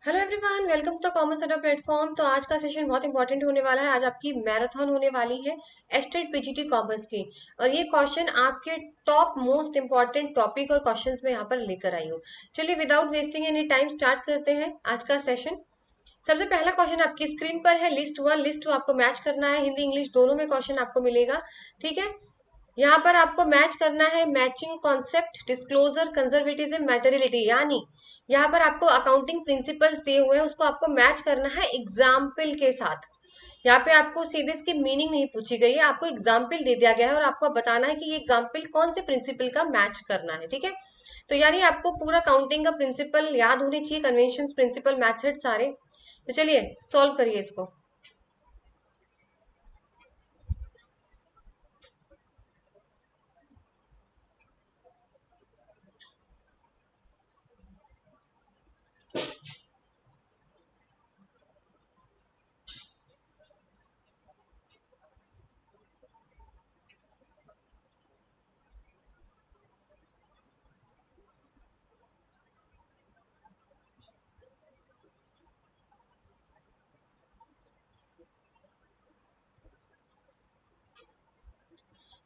Hello everyone, welcome to Commerce Adda platform. तो आज का सेशन बहुत इंपॉर्टेंट होने वाला है। आज आपकी मैराथन होने वाली है एस्टेट पीजीटी कॉमर्स की। और ये क्वेश्चन आपके टॉप मोस्ट इंपॉर्टेंट टॉपिक और क्वेश्चंस में यहाँ पर लेकर आई हूँ। चलिए without wasting any time start करते हैं आज का सेशन। सबसे पहला क्वेश्चन आपकी स्क्रीन पर है। लिस्ट वन लिस्ट टू आपको मैच करना है। हिंदी इंग्लिश दोनों में क्वेश्चन आपको मिलेगा। ठीक है, यहाँ पर आपको मैच करना है मैचिंग कॉन्सेप्ट, डिस्क्लोजर, कंजर्वेटिज्म, मैटेरियलिटी। यानी यहाँ पर आपको अकाउंटिंग प्रिंसिपल्स दिए हुए हैं, उसको आपको मैच करना है एग्जाम्पल के साथ। यहाँ पे आपको सीधे इसकी मीनिंग नहीं पूछी गई है, आपको एग्जाम्पल दे दिया गया है और आपको बताना है कि ये एग्जाम्पल कौन से प्रिंसिपल का मैच करना है। ठीक है, तो यानी आपको पूरा काउंटिंग का प्रिंसिपल याद होने चाहिए, कन्वेंशन, प्रिंसिपल, मैथड सारे। तो चलिए सॉल्व करिए इसको।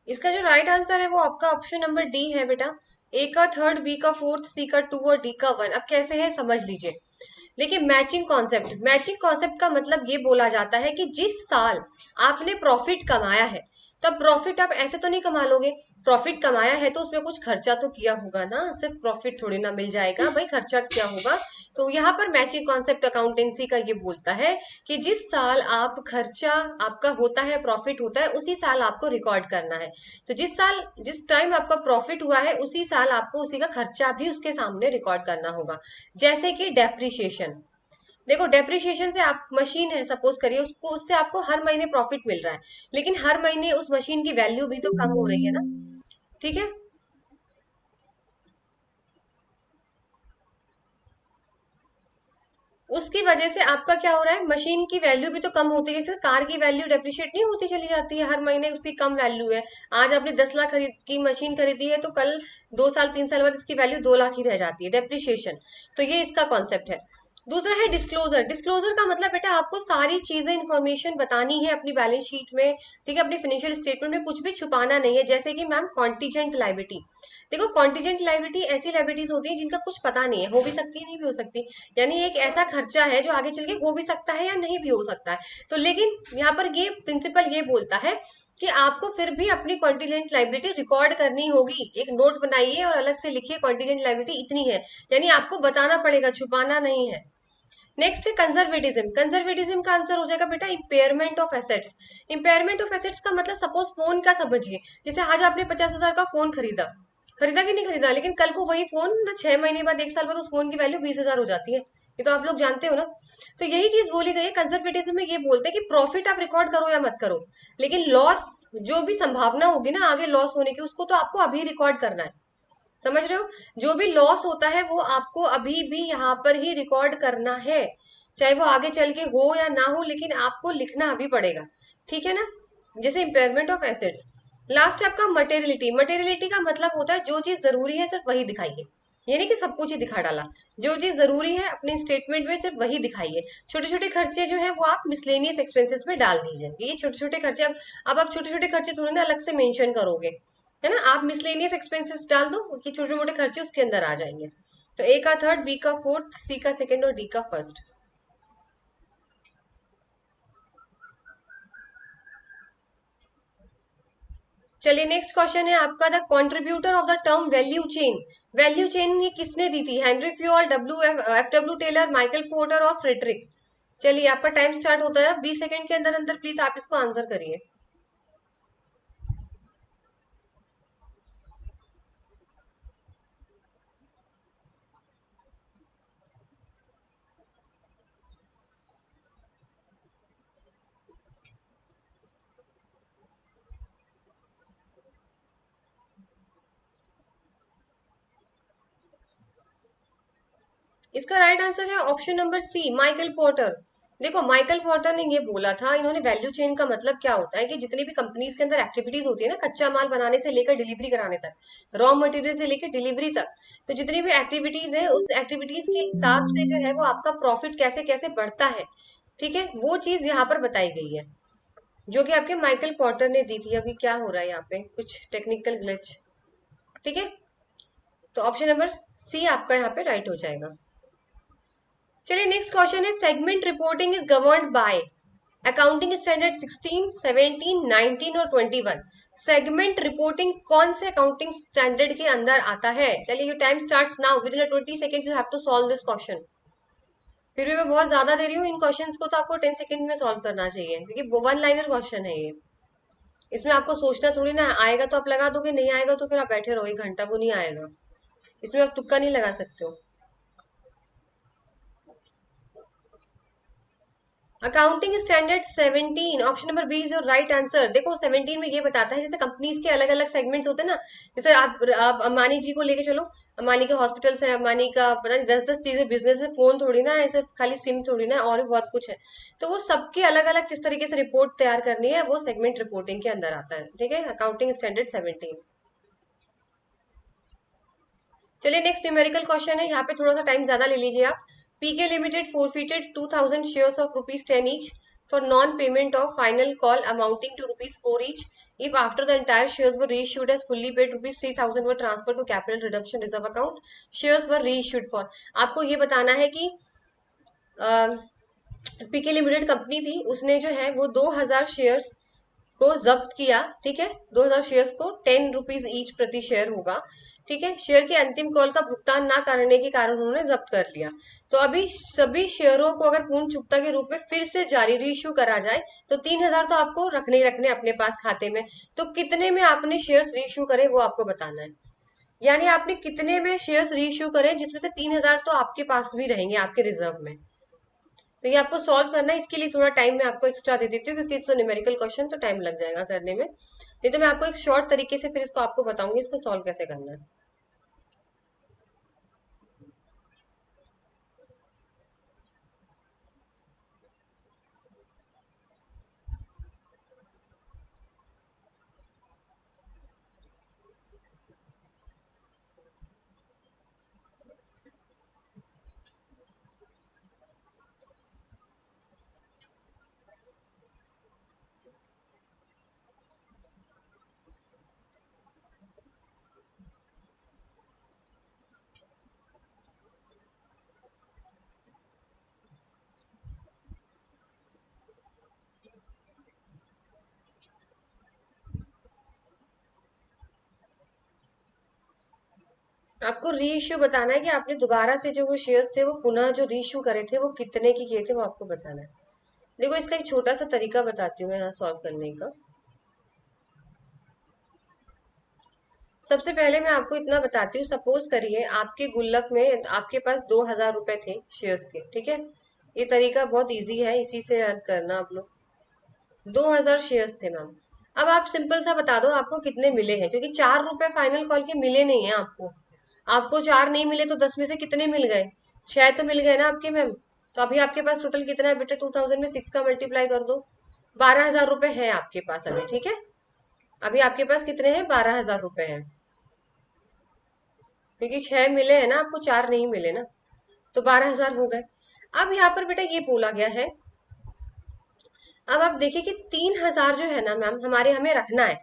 इसका जो राइट आंसर है वो आपका ऑप्शन नंबर डी है बेटा। ए का थर्ड, बी का फोर्थ, सी का टू और डी का वन। अब कैसे है समझ लीजिए। देखिए मैचिंग कॉन्सेप्ट का मतलब ये बोला जाता है कि जिस साल आपने प्रॉफिट कमाया है, तब प्रॉफिट आप ऐसे तो नहीं कमा लोगे। प्रॉफिट कमाया है तो उसमें कुछ खर्चा तो किया होगा ना, सिर्फ प्रॉफिट थोड़ी ना मिल जाएगा भाई, खर्चा किया होगा। तो यहाँ पर मैचिंग कॉन्सेप्ट अकाउंटेंसी का ये बोलता है कि जिस साल आप खर्चा आपका होता है, प्रॉफिट होता है, उसी साल आपको रिकॉर्ड करना है। तो जिस टाइम आपका प्रॉफिट हुआ है उसी साल आपको उसी का खर्चा भी उसके सामने रिकॉर्ड करना होगा। जैसे कि डेप्रिसिएशन। देखो डेप्रिसिएशन से आप मशीन है सपोज करिए, उसको उससे आपको हर महीने प्रॉफिट मिल रहा है, लेकिन हर महीने उस मशीन की वैल्यू भी तो कम हो रही है ना। ठीक है, उसकी वजह से आपका क्या हो रहा है, मशीन की वैल्यू भी तो कम होती है। जैसे कार की वैल्यू डेप्रिशिएट नहीं होती चली जाती है, हर महीने उसकी कम वैल्यू है। आज आपने 10 लाख खरीद की मशीन खरीदी है, तो कल 2 साल 3 साल बाद इसकी वैल्यू 2 लाख ही रह जाती है, डेप्रिशिएशन। तो ये इसका कॉन्सेप्ट है। दूसरा है डिस्क्लोजर। डिस्क्लोजर का मतलब बेटा आपको सारी चीजें इंफॉर्मेशन बतानी है अपनी बैलेंस शीट में। ठीक है, अपनी फाइनेंशियल स्टेटमेंट में कुछ भी छुपाना नहीं है। जैसे कि मैम कॉन्टीजेंट लाइबिलिटी। देखो कॉन्टीजेंट लाइबिलिटी ऐसी लाइबिलिटीज होती है जिनका कुछ पता नहीं है, हो भी सकती है नहीं भी हो सकती। यानी एक ऐसा खर्चा है जो आगे चल के हो भी सकता है या नहीं भी हो सकता है। तो लेकिन यहाँ पर ये प्रिंसिपल ये बोलता है कि आपको फिर भी अपनी कॉन्टीजेंट लाइबिलिटी रिकॉर्ड करनी होगी। एक नोट बनाइए और अलग से लिखिए कॉन्टीजेंट लाइबिलिटी इतनी है। यानी आपको बताना पड़ेगा, छुपाना नहीं है। नेक्स्ट है कंजर्वेटिज्म। कंजर्वेटिज्म का आंसर हो जाएगा बेटा impairment of assets. Impairment of assets का मतलब सपोज फोन का समझिए। जैसे आज आपने 50,000 का फोन खरीदा, खरीदा कि नहीं खरीदा, लेकिन कल को वही फोन ना 6 महीने बाद 1 साल बाद उस फोन की वैल्यू 20,000 हो जाती है। ये तो आप लोग जानते हो ना। तो यही चीज बोली गई है कंजर्वेटिज्म में। ये बोलते हैं कि प्रॉफिट आप रिकॉर्ड करो या मत करो, लेकिन लॉस, जो भी संभावना होगी ना आगे लॉस होने की, उसको तो आपको अभी रिकॉर्ड करना है। समझ रहे हो, जो भी लॉस होता है वो आपको अभी भी यहाँ पर ही रिकॉर्ड करना है, चाहे वो आगे चल के हो या ना हो, लेकिन आपको लिखना अभी पड़ेगा। ठीक है ना। जैसे इम्पेयरमेंट ऑफ एसेट्स। लास्ट है आपका मटेरियलिटी। मटेरियलिटी का मतलब होता है जो चीज जरूरी है सिर्फ वही दिखाइए। ये नहीं कि सब कुछ ही दिखा डाला। जो चीज जरूरी है अपने स्टेटमेंट में सिर्फ वही दिखाइए। छोटे छोटे खर्चे जो है वो आप मिसलेनियस एक्सपेंसेस में डाल दीजिए। ये छोटे छोटे खर्चे अब आप छोटे छोटे खर्चे थोड़ी ना अलग से मेंशन करोगे, है ना। आप मिसलेनियस एक्सपेंसेस डाल दो कि छोटे मोटे खर्चे उसके अंदर आ जाएंगे। तो ए का थर्ड, बी का फोर्थ, सी का सेकंड और डी का फर्स्ट। चलिए नेक्स्ट क्वेश्चन है आपका, the contributor of the term value chain. Value chain ये किसने दी थी, Henry Fayol, F W Taylor, Michael Porter और फ्रेडरिक। चलिए आपका टाइम स्टार्ट होता है 20 सेकंड के अंदर अंदर, प्लीज आप इसको आंसर करिए। इसका राइट आंसर है option number C, Michael Porter. देखो माइकल पोर्टर ने ये बोला था, इन्होंने वैल्यू चेन का मतलब क्या होता है कि जितनी भी कंपनीज के अंदर एक्टिविटीज होती है ना, कच्चा माल बनाने से लेकर डिलीवरी कराने तक, रॉ मटेरियल से लेकर डिलीवरी तक, तो जितनी भी एक्टिविटीज है उस एक्टिविटीज के हिसाब से जो है वो आपका प्रॉफिट कैसे कैसे बढ़ता है, ठीक है, वो चीज यहाँ पर बताई गई है, जो कि आपके माइकल पोर्टर ने दी थी। अभी क्या हो रहा है यहाँ पे, कुछ टेक्निकल ग्लिच, ठीक है, तो ऑप्शन नंबर सी आपका यहाँ पे राइट हो जाएगा। चलिए नेक्स्ट क्वेश्चन है, segment reporting is governed by accounting standard 16, 17, 19 और 21। सेगमेंट रिपोर्टिंग कौन से अकाउंटिंग स्टैंडर्ड के अंदर आता है? चलिए your time starts now, within 20 seconds you have to solve this question. फिर भी मैं बहुत ज्यादा दे रही हूँ इन क्वेश्चंस को, तो आपको 10 सेकंड में सॉल्व करना चाहिए, क्योंकि वन लाइनर क्वेश्चन है ये। इसमें आपको सोचना थोड़ी ना, आएगा तो आप लगा दोगे, नहीं आएगा तो फिर आप बैठे रहो 1 घंटा, वो नहीं आएगा। इसमें आप तुक्का नहीं लगा सकते हो। Accounting standard 17, option number B is your right answer. देखो 17 में ये बताता है, जैसे कंपनीज के अलग अलग सेगमेंट्स होते हैं ना, जैसे आप अंबानी जी को लेके चलो, अंबानी के हॉस्पिटल्स है, अंबानी का पता नहीं 10-10 चीजें बिजनेस है, फोन थोड़ी ना ऐसे खाली सिम थोड़ी ना, और भी बहुत कुछ है। तो वो सबके अलग अलग किस तरीके से रिपोर्ट तैयार करनी है, वो सेगमेंट रिपोर्टिंग के अंदर आता है, ठीक है, अकाउंटिंग स्टैंडर्ड 17। चलिए नेक्स्ट न्यूमेरिकल क्वेश्चन है, यहाँ पे थोड़ा सा टाइम ज्यादा ले लीजिए आप। पीके limited forfeited 2000 shares of ₹10 each for non-payment of final call amounting to ₹4 each if after the entire shares were reissued as fully paid ₹3000 were transferred to capital reduction reserve account, shares were reissued for। आपको ये बताना है कि पीके limited company थी, उसने जो है वो 2000 शेयर्स को जब्त किया, ठीक है, 2000 शेयर्स को ₹10 ईच प्रति शेयर होगा, ठीक है, शेयर के अंतिम कॉल का भुगतान ना करने के कारण उन्होंने जब्त कर लिया। तो अभी सभी शेयरों को अगर पूर्ण चुकता के रूप में फिर से जारी रीइश्यू करा जाए, तो 3000 तो आपको रखने ही रखने अपने पास खाते में। तो कितने में आपने शेयर्स रीइश्यू करे वो आपको बताना है, यानी आपने कितने में शेयर्स रीइश्यू करे जिसमें से 3000 तो आपके पास भी रहेंगे आपके रिजर्व में। तो ये आपको सॉल्व करना है, इसके लिए थोड़ा टाइम मैं आपको एक्स्ट्रा दे देती हूँ, क्योंकि इट्स न्यूमेरिकल क्वेश्चन, तो टाइम लग जाएगा करने में। नहीं तो मैं आपको एक शॉर्ट तरीके से फिर इसको आपको बताऊंगी इसको सॉल्व कैसे करना है। आपको री इश्यू बताना है कि आपने दोबारा से जो वो शेयर्स थे वो पुनः जो री इश्यू करे थे वो कितने की किए थे, वो आपको बताना है। देखो इसका एक छोटा सा तरीका बताती हूँ मैं यहाँ सॉल्व करने का। सबसे पहले मैं आपको इतना बताती हूँ, सपोज करिए आपके गुल्लक में आपके पास 2000 रुपए थे शेयर्स के, ठीक है, ये तरीका बहुत इजी है, इसी से याद करना आप लोग। 2000 शेयर्स थे मैम। अब आप सिंपल सा बता दो आपको कितने मिले हैं, क्योंकि ₹4 फाइनल कॉल के मिले नहीं है आपको। आपको 4 नहीं मिले तो 10 में से कितने मिल गए, 6 तो मिल गए ना आपके मैम। तो अभी आपके पास टोटल कितना है बेटा, 2000 में 6 का मल्टीप्लाई कर दो, 12,000 रुपए है आपके पास अभी, ठीक है। अभी आपके पास कितने हैं, 12,000 रुपए हैं, क्योंकि 6 मिले हैं ना आपको, 4 नहीं मिले ना, तो 12,000 हो गए। अब यहाँ पर बेटा ये बोला गया है, अब आप देखिए कि 3000 जो है ना मैम हमारे हमें रखना है,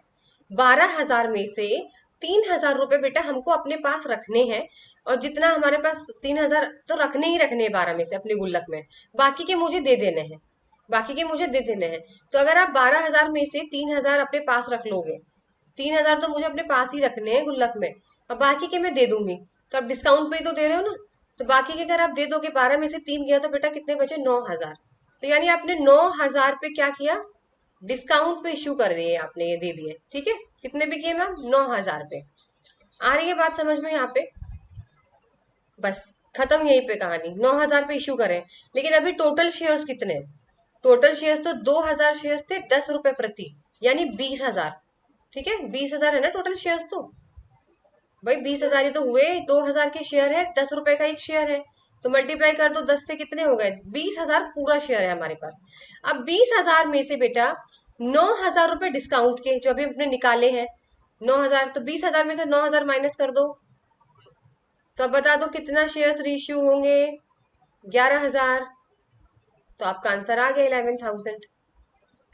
12,000 में से 3000 रुपए बेटा हमको अपने पास रखने हैं। और जितना हमारे पास 3000 तो रखने ही रखने हैं 12 में से अपने गुल्लक में, बाकी के मुझे दे देने हैं, बाकी के मुझे दे देने हैं। तो अगर आप 12,000 में से 3000 अपने पास रख लोगे, 3000 तो मुझे अपने पास ही रखने हैं गुल्लक में, और बाकी के मैं दे दूंगी, तो आप डिस्काउंट पे ही तो दे रहे हो ना। तो बाकी के अगर आप दे दोगे, 12 में से 3 गया तो बेटा कितने बचे, 9,000। तो यानी आपने 9,000 पे क्या किया, डिस्काउंट पे इश्यू कर दिए आपने, ये दे दिए, ठीक है। कितने पे किए मैम, 9,000 पे। आ रही है बात समझ में यहाँ पे, बस खत्म यहीं पे कहानी, 9,000 पे इश्यू करें। लेकिन अभी टोटल शेयर्स कितने हैं, टोटल शेयर्स तो 2000 शेयर्स थे, ₹10 प्रति, यानी 20,000, ठीक है, 20,000 है ना टोटल शेयर्स तो। भाई 20,000 ही तो हुए, 2000 के शेयर है, ₹10 का एक शेयर है, तो मल्टीप्लाई कर दो 10 से, कितने हो गए? 20,000 पूरा शेयर है हमारे पास। अब 20,000 में से बेटा 9,000 रुपए डिस्काउंट के जो अभी हमने निकाले हैं, 9,000, तो 20,000 में से 9,000 माइनस कर दो, तो अब बता दो कितना शेयर्स रीइश्यू होंगे? 11,000। तो आपका आंसर आ गया 11,000।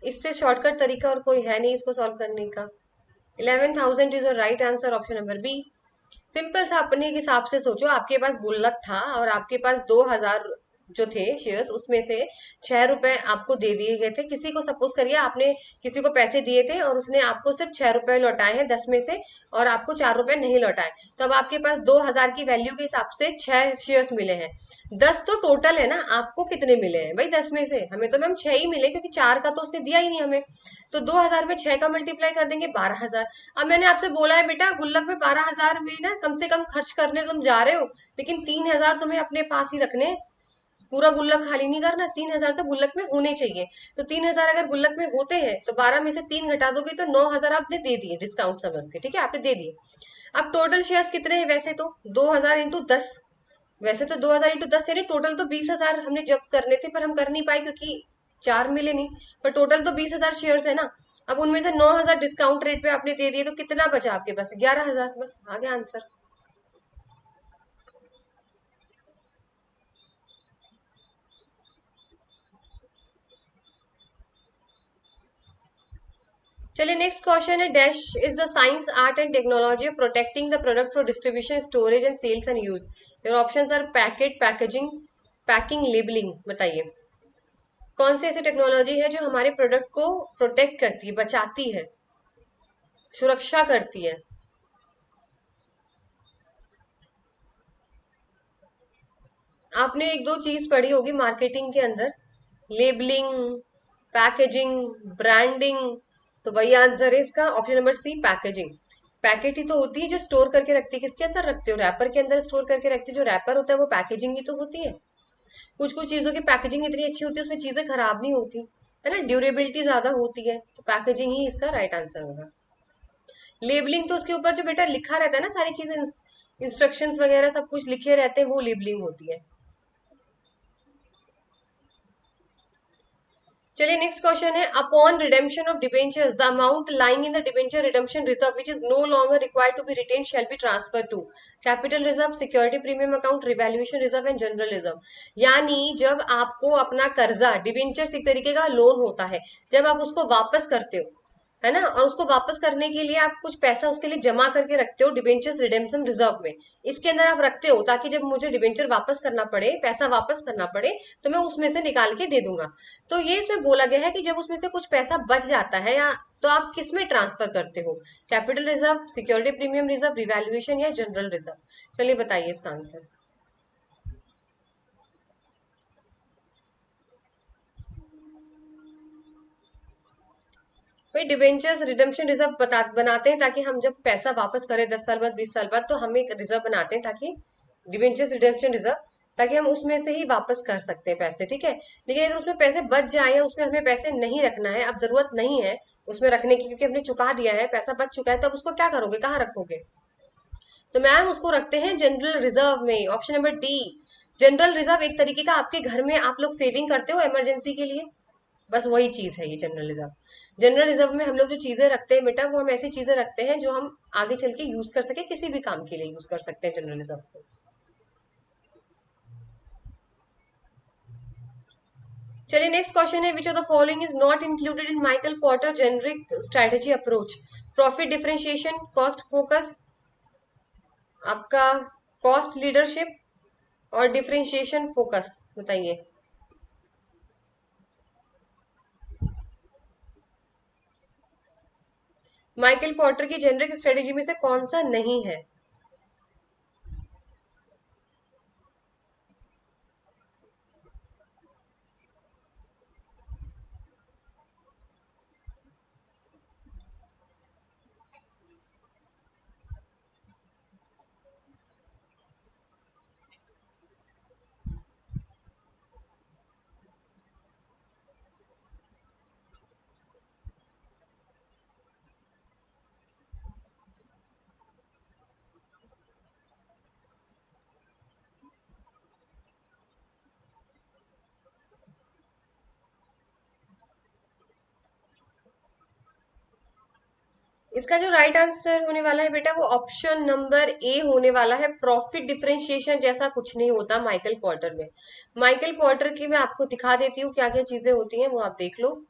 इससे शॉर्टकट तरीका और कोई है नहीं इसको सॉल्व करने का। 11,000 is right answer, option number B. Simple सा अपने हिसाब से सोचो, आपके पास गुल्लक था और आपके पास 2,000 जो थे शेयर्स, उसमें से 6 रुपए आपको दे दिए गए थे किसी को। सपोज करिए आपने किसी को पैसे दिए थे और उसने आपको सिर्फ 6 रुपए लौटाए हैं 10 में से, और आपको 4 रुपए नहीं लौटाए, तो अब आपके पास 2,000 की वैल्यू के हिसाब से 6 शेयर्स मिले हैं। 10 तो टोटल है ना, आपको कितने मिले हैं भाई 10 में से? हमें तो मैम 6 ही मिले, क्योंकि 4 का तो उसने दिया ही नहीं हमें। तो 2,000 में 6 का मल्टीप्लाई कर देंगे 12,000। अब मैंने आपसे बोला है बेटा गुल्लक में 12,000 में ना कम से कम खर्च करने तुम जा रहे हो, लेकिन 3,000 तुम्हें अपने पास ही रखने हैं। पूरा गुल्लक खाली नहीं करना, 3,000 तो गुल्लक में होने चाहिए। तो 3,000 अगर गुल्लक में होते हैं तो 12 में से 3 घटा दोगे तो 9,000 आपने दे दिए डिस्काउंट समझ के, ठीक है, आपने दे दिए। अब टोटल शेयर्स कितने हैं? वैसे तो 2,000 इंटू 10, वैसे तो 2,000 इंटू 10 यानी टोटल तो 20,000 हमने जब्त करने थे, पर हम कर नहीं पाए क्योंकि 4 मिले नहीं। पर टोटल तो 20,000 शेयर्स है ना। अब उनमें से 9,000 डिस्काउंट रेट पे आपने दे दिए, तो कितना बचा आपके पास? 11,000। बस आ गया आंसर। चलिए नेक्स्ट क्वेश्चन है, dash is the science art and technology of protecting the product for distribution storage and sales and use. Your options are packet, packaging, packing, labelling. बताइए कौन सी ऐसी टेक्नोलॉजी है जो हमारे प्रोडक्ट को प्रोटेक्ट करती है, बचाती है, सुरक्षा करती है? आपने एक दो चीज पढ़ी होगी मार्केटिंग के अंदर, लेबलिंग, पैकेजिंग, ब्रांडिंग। तो वही आंसर है इसका, option number C, packaging. Packet ही तो होती है जो स्टोर करके रखती है, किसके अंदर रखते हो? रैपर के अंदर स्टोर करके रखती है। जो रैपर होता है वो पैकेजिंग ही तो होती है। कुछ कुछ चीजों की पैकेजिंग इतनी अच्छी होती है उसमें चीजें खराब नहीं होती, है ना, ड्यूरेबिलिटी ज्यादा होती है, तो पैकेजिंग ही इसका राइट आंसर होगा। लेबलिंग तो उसके ऊपर जो बेटा लिखा रहता है ना, सारी चीजें, इंस्ट्रक्शंस वगैरह सब कुछ लिखे रहते हैं, वो लेबलिंग होती है। चलिए नेक्स्ट क्वेश्चन है, upon redemption of debentures the amount lying in the debenture redemption reserve which is no longer required to be retained shall be transfer to capital reserve, security premium account, revaluation reserve and general reserve. यानी जब आपको अपना कर्जा, debenture एक तरीके का loan होता है, जब आप उसको वापस करते हो, है ना, और उसको वापस करने के लिए आप कुछ पैसा उसके लिए जमा करके रखते हो डिबेंचर्स रिडेम्पशन रिजर्व में, इसके अंदर आप रखते हो ताकि जब मुझे डिबेंचर वापस करना पड़े, पैसा वापस करना पड़े, तो मैं उसमें से निकाल के दे दूंगा। तो ये इसमें बोला गया है कि जब उसमें से कुछ पैसा बच जाता है या, तो आप किस में ट्रांसफर करते हो? Capital reserve, security premium reserve, revaluation या जनरल रिजर्व? चलिए बताइए इसका आंसर। भाई डिबेंचर्स रिडेम्पशन रिजर्व बनाते हैं ताकि हम जब पैसा वापस करें 10 साल बाद, 20 साल बाद, तो हम एक रिजर्व बनाते हैं ताकि, डिबेंचर्स रिडेम्पशन रिजर्व, ताकि हम उसमें से ही वापस कर सकते हैं पैसे, ठीक है। लेकिन अगर उसमें पैसे बच जाए या उसमें हमें पैसे नहीं रखना है, अब जरूरत नहीं है उसमें रखने की क्योंकि हमने चुका दिया है, पैसा बच चुका है, तो अब उसको क्या करोगे, कहाँ रखोगे? तो मैम उसको रखते हैं जनरल रिजर्व में, option number D. General reserve एक तरीके का आपके घर में आप लोग सेविंग करते हो इमरजेंसी के लिए, बस वही चीज है ये जनरल रिजर्व। जनरल रिजर्व में हम लोग जो चीजें रखते हैं बेटा, वो हम ऐसी चीजें रखते हैं जो हम आगे चल के यूज कर सके, किसी भी काम के लिए यूज कर सकते हैं जनरल रिजर्व को। चलिए नेक्स्ट क्वेश्चन है, which of the following is not included in Michael Potter generic strategy approach? Profit differentiation, cost focus, आपका कॉस्ट लीडरशिप, और डिफरेंशिएशन फोकस। बताइए। माइकल पॉटर की जेनरिक स्ट्रेटेजी में से कौन सा नहीं है? इसका जो राइट आंसर होने वाला है बेटा वो ऑप्शन नंबर ए होने वाला है। प्रॉफिट डिफरेंशिएशन जैसा कुछ नहीं होता माइकल पोर्टर में। माइकल पोर्टर की मैं आपको दिखा देती हूँ क्या क्या चीजें होती हैं, वो आप देख लो।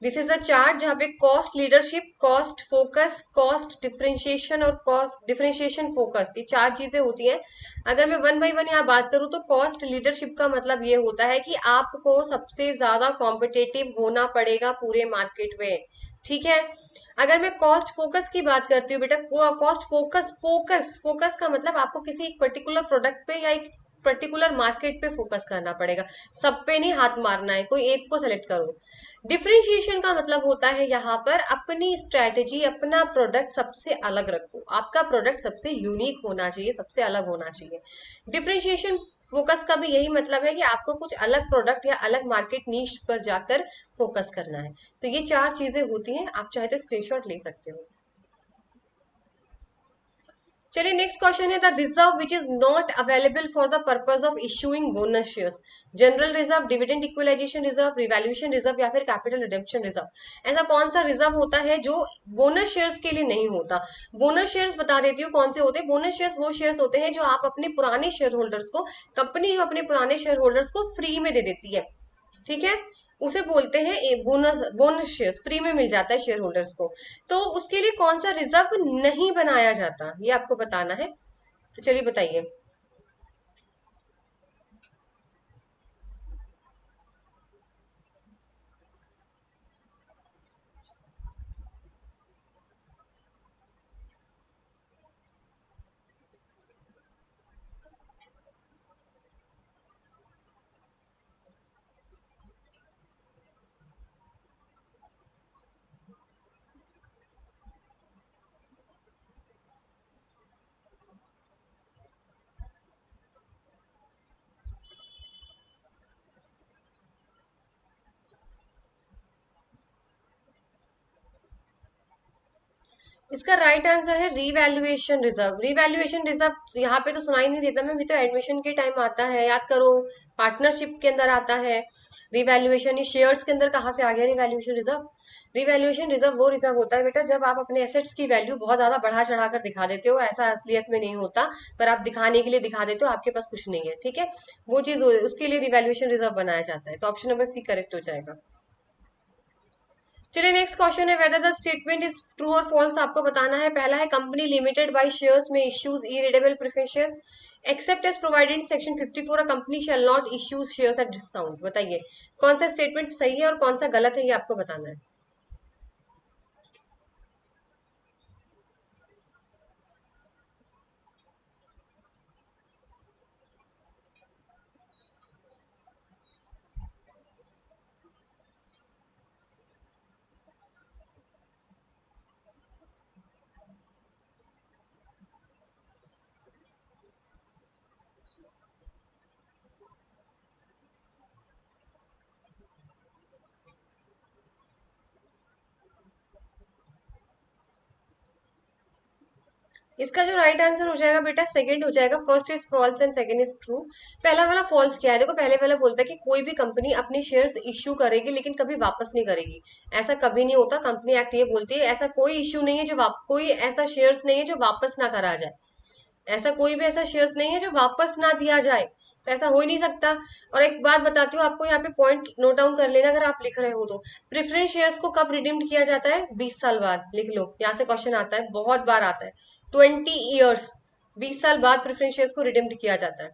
दिस इज अ चार्ट जहाँ पे cost leadership, cost focus, cost differentiation और कॉस्ट डिफरेंशिएशन फोकस, ये चार चीजें होती हैं। अगर मैं वन बाय वन यहाँ बात करूँ तो कॉस्ट लीडरशिप का मतलब ये होता है कि आपको सबसे ज्यादा कॉम्पिटेटिव होना पड़ेगा पूरे मार्केट में। ठीक है। अगर मैं कॉस्ट फोकस की बात करती हूँ बेटा, कॉस्ट फोकस, फोकस का मतलब आपको किसी एक पर्टिकुलर प्रोडक्ट पे या एक पर्टिकुलर मार्केट पे फोकस करना पड़ेगा। सब पे नहीं हाथ मारना है, कोई एक को सेलेक्ट करो। डिफरेंशिएशन का मतलब होता है यहाँ पर अपनी स्ट्रेटेजी, अपना प्रोडक्ट सबसे अलग रखो। आपका प्रोडक्ट सबसे यूनिक होना चाहिए, सबसे अलग होना चाहिए। डिफरेंशिएशन फोकस का भी यही मतलब है कि आपको कुछ अलग प्रोडक्ट या अलग मार्केट नीश पर जाकर फोकस करना है। तो ये चार चीजें होती हैं, आप चाहे तो स्क्रीनशॉट ले सकते हो। चलिए नेक्स्ट क्वेश्चन है, the reserve which is not available for the purpose of issuing bonus shares. General reserve, dividend equalisation reserve, revaluation reserve या फिर कैपिटल रिडेम्पशन रिजर्व। ऐसा कौन सा रिजर्व होता है जो बोनस शेयर्स के लिए नहीं होता? बोनस शेयर्स बता देती हूँ कौन से होते हैं। बोनस शेयर्स वो शेयर्स होते हैं जो आप अपने पुराने शेयर होल्डर्स को, कंपनी अपने पुराने शेयर होल्डर्स को फ्री में दे देती है। ठीक है। उसे बोलते हैं बोनस, बोनस शेयर्स फ्री में मिल जाता है शेयर होल्डर्स को। तो उसके लिए कौन सा रिजर्व नहीं बनाया जाता, ये आपको बताना है। तो चलिए बताइए। इसका राइट आंसर है रिवैल्यूएशन रिजर्व। रिवैल्यूएशन रिजर्व यहाँ पे तो सुनाई नहीं देता, मैं भी तो एडमिशन के टाइम आता है, याद करो। पार्टनरशिप के अंदर आता है रिवैल्यूएशन। ये शेयर्स के अंदर कहाँ से आ गया रिवैल्यूएशन रिजर्व? रिवैल्यूएशन रिजर्व वो रिजर्व होता है बेटा जब आप अपने एसेट्स की वैल्यू बहुत ज्यादा बढ़ा चढ़ा कर दिखा देते हो। ऐसा असलियत में नहीं होता, पर आप दिखाने के लिए दिखा देते हो, आपके पास कुछ नहीं है। ठीक है। वो चीज उसके लिए रिवैल्यूएशन रिजर्व बनाया जाता है। तो ऑप्शन नंबर सी करेक्ट हो जाएगा। चलिए नेक्स्ट क्वेश्चन है, whether the statement is true और फॉल्स आपको बताना है। पहला है कंपनी लिमिटेड बाय शेयर्स में issues irredeemable preference shares except as provided in section 54 a company shall not issue shares at discount. बताइए कौन सा स्टेटमेंट सही है और कौन सा गलत है, ये आपको बताना है। इसका जो राइट आंसर हो जाएगा बेटा सेकंड हो जाएगा। First is false and second is true. पहला वाला फॉल्स क्या है? देखो पहले वाला बोलता है कि कोई भी कंपनी अपने शेयर्स इश्यू करेगी लेकिन कभी वापस नहीं करेगी। ऐसा कभी नहीं होता। कंपनी एक्ट ये बोलती है ऐसा कोई इश्यू नहीं है जो कोई ऐसा शेयर्स नहीं है जो वापस ना करा जाए। ऐसा कोई भी ऐसा शेयर्स नहीं है जो वापस ना दिया जाए। तो ऐसा हो ही नहीं सकता। और एक बात बताती हूँ आपको, यहाँ पे पॉइंट नोट डाउन कर लेना अगर आप लिख रहे हो तो। प्रेफरेंस शेयर्स को कब रिडीम्ड किया जाता है? 20 साल बाद। लिख लो, यहाँ से क्वेश्चन आता है, बहुत बार आता है। 20 ईयर्स, 20 साल बाद प्रेफरेंस शेयर्स को रिडीम्ड किया जाता है।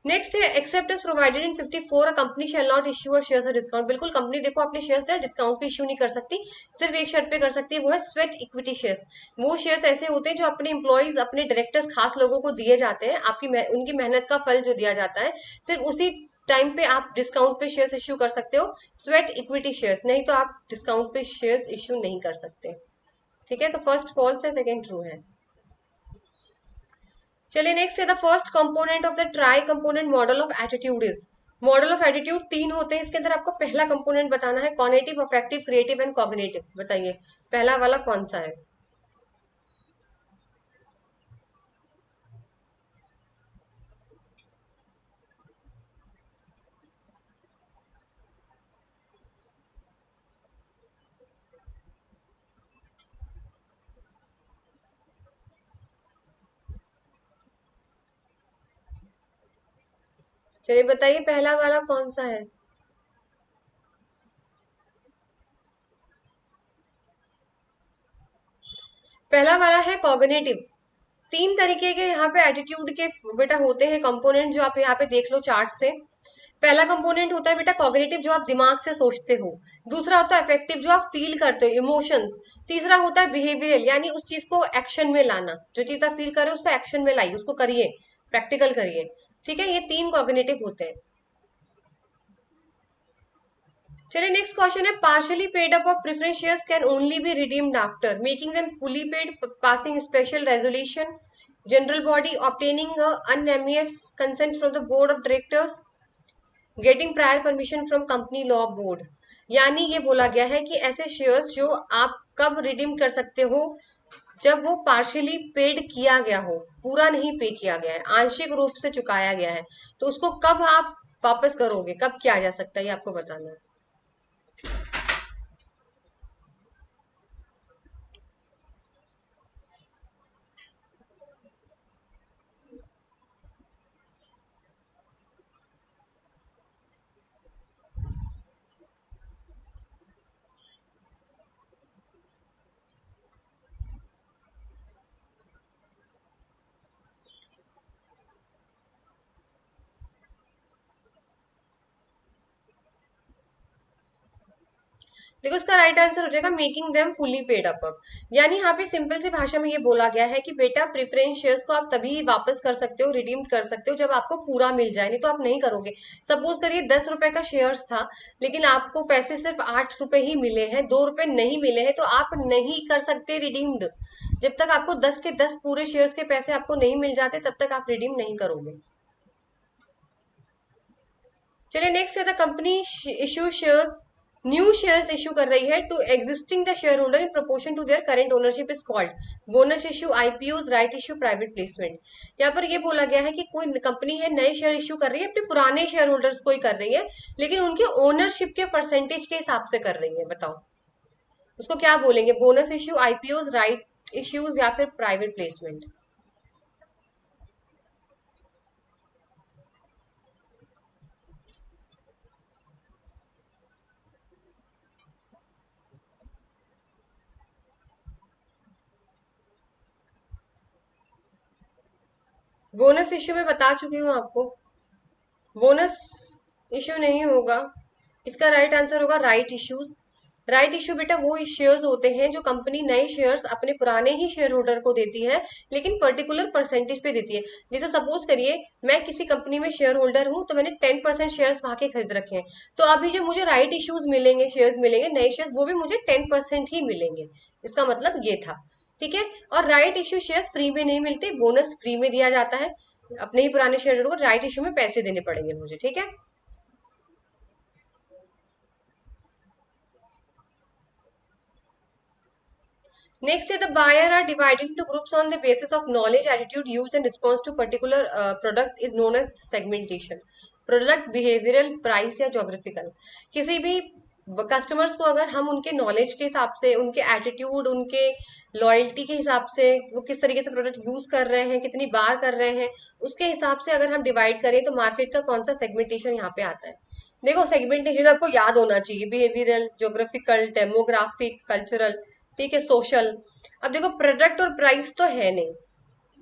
नेक्स्ट है except is provided in 54 a company shall not issue और शेयर्स डिस्काउंट। बिल्कुल कंपनी देखो अपने शेयर्स डिस्काउंट पे इश्यू नहीं कर सकती। सिर्फ एक शर्त पे कर सकती है, वो है स्वेट इक्विटी शेयर्स। वो शेयर्स ऐसे होते हैं जो अपने इंप्लॉइज, अपने डायरेक्टर्स, खास लोगों को दिए जाते हैं। उनकी मेहनत का फल जो दिया जाता है, सिर्फ उसी टाइम पे आप डिस्काउंट पे शेयर्स इश्यू कर सकते हो, स्वेट इक्विटी शेयर्स। नहीं तो आप डिस्काउंट पे शेयर्स इश्यू नहीं कर सकते। ठीक है। तो फर्स्ट फॉल्स है, सेकेंड ट्रू है। चलिए नेक्स्ट है, the first component of the try component model of attitude is. Model of attitude तीन होते हैं, इसके अंदर आपको पहला कंपोनेंट बताना है। Cognitive, affective, creative and cognitive. बताइए पहला वाला कौन सा है? चलिए बताइए पहला वाला कौन सा है। पहला वाला है कॉग्निटिव। तीन तरीके के यहाँ पे एटीट्यूड के बेटा होते हैं कंपोनेंट, जो आप यहाँ पे देख लो चार्ट से। पहला कंपोनेंट होता है बेटा कॉग्निटिव, जो आप दिमाग से सोचते हो। दूसरा होता है अफेक्टिव, जो आप फील करते हो, इमोशंस। तीसरा होता है बिहेवियरल, यानी उस चीज को एक्शन में लाना, जो चीज आप फील कर रहे हो उसको एक्शन में लाइए, उसको करिए, प्रैक्टिकल करिए। ठीक है, ये तीन कॉग्निटिव होते हैं। चलिए नेक्स्ट क्वेश्चन है, partially paid up of preference shares can only be redeemed after making them fully paid, passing special resolution, general body obtaining unanimous consent from the board of directors, getting prior permission from company law board. यानी ये बोला गया है कि ऐसे shares जो आप कब रिडीम कर सकते हो, जब वो पार्शियली पेड किया गया हो, पूरा नहीं पे किया गया है, आंशिक रूप से चुकाया गया है, तो उसको कब आप वापस करोगे, कब किया जा सकता है, ये आपको बताना है। देखो इसका राइट आंसर हो जाएगा making them fully paid up. यानी यहाँ पे सिंपल सी भाषा में ये बोला गया है कि बेटा प्रेफरेंस शेयर्स को आप तभी वापस कर सकते हो, रिडीम कर सकते हो, जब आपको पूरा मिल जाए, नहीं तो आप नहीं करोगे। सपोज करिए 10 रुपए का शेयर्स था, लेकिन आपको पैसे सिर्फ 8 रुपए ही मिले हैं, 2 रुपए नहीं मिले हैं, तो आप नहीं कर सकते रिडीम्ड। जब तक आपको 10 के 10 पूरे शेयर्स के पैसे आपको नहीं मिल जाते, तब तक आप रिडीम नहीं करोगे। चलिए नेक्स्ट है, the company issue shares, new shares issue कर रही है to existing the shareholder in proportion to their current ownership is called bonus issue, IPO, right issue, private placement. यहाँ पर ये बोला गया है कि कोई कंपनी है नए शेयर इश्यू कर रही है, अपने पुराने शेयर होल्डर्स को ही कर रही है, लेकिन उनके ओनरशिप के परसेंटेज के हिसाब से कर रही है। बताओ उसको क्या बोलेंगे, bonus issue, IPO, right issues या फिर प्राइवेट प्लेसमेंट। बोनस इश्यू में बता चुकी हूँ आपको, बोनस इश्यू नहीं होगा। इसका राइट आंसर होगा राइट इश्यूज। राइट इश्यू बेटा वो शेयर्स होते हैं जो कंपनी नए शेयर्स अपने पुराने ही शेयर होल्डर को देती है, लेकिन पर्टिकुलर परसेंटेज पे देती है। जैसे सपोज करिए मैं किसी कंपनी में शेयर होल्डर हूं, तो मैंने 10% शेयर्स वहां के खरीद रखे हैं, तो अभी जब मुझे राइट इश्यूज मिलेंगे, शेयर्स मिलेंगे, नए शेयर्स, वो भी मुझे 10% ही मिलेंगे। इसका मतलब ये था। ठीक है, और राइट इश्यू शेयर्स फ्री में नहीं मिलते, बोनस फ्री में दिया जाता है। अपने ही पुराने शेयर को राइट इशू में पैसे देने पड़ेंगे मुझे। ठीक है, नेक्स्ट है, the buyer are divided into groups on the basis of knowledge, attitude, use and response to particular product is known as segmentation. Product, behavioural, price या जोग्राफिकल। किसी भी कस्टमर्स को अगर हम उनके नॉलेज के हिसाब से, उनके एटीट्यूड, उनके लॉयल्टी के हिसाब से, वो किस तरीके से प्रोडक्ट यूज कर रहे हैं, कितनी बार कर रहे हैं, उसके हिसाब से अगर हम डिवाइड करें, तो मार्केट का कौन सा सेगमेंटेशन यहाँ पे आता है। देखो सेगमेंटेशन आपको याद होना चाहिए, बिहेवियरल, ज्योग्राफिकल, डेमोग्राफिक, कल्चरल, ठीक है, सोशल। अब देखो प्रोडक्ट और प्राइस तो है नहीं,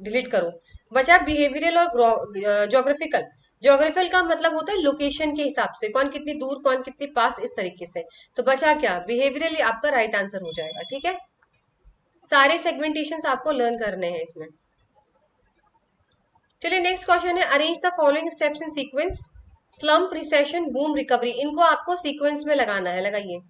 डिलीट करो। बचा बिहेवियरल और ज्योग्राफिकल। ज्योग्राफिकल का मतलब होता है लोकेशन के हिसाब से, कौन कितनी दूर, कौन कितनी पास, इस तरीके से। तो बचा क्या, बिहेवियरल आपका राइट आंसर हो जाएगा। ठीक है, सारे सेगमेंटेशन आपको लर्न करने हैं इसमें। चलिए नेक्स्ट क्वेश्चन है, arrange the following steps in sequence, slump, recession, boom, recovery. इनको आपको सीक्वेंस में लगाना है, लगाइए।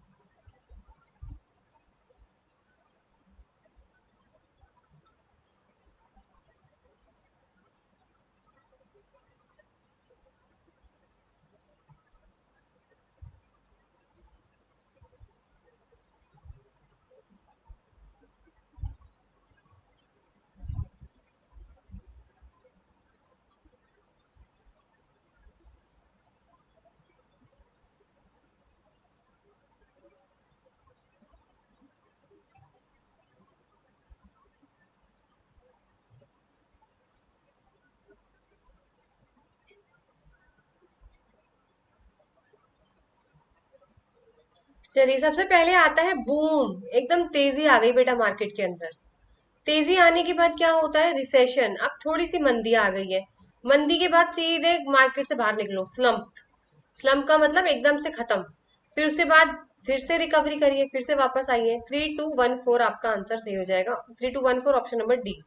चलिए, सबसे पहले आता है बूम, एकदम तेजी आ गई बेटा मार्केट के अंदर। तेजी आने के बाद क्या होता है, रिसेशन, अब थोड़ी सी मंदी आ गई है। मंदी के बाद सीधे मार्केट से बाहर निकलो, स्लम्प। स्लम्प का मतलब एकदम से खत्म। फिर उसके बाद फिर से रिकवरी करिए, फिर से वापस आइए। 3214 आपका आंसर सही हो जाएगा, 3214 ऑप्शन नंबर डी।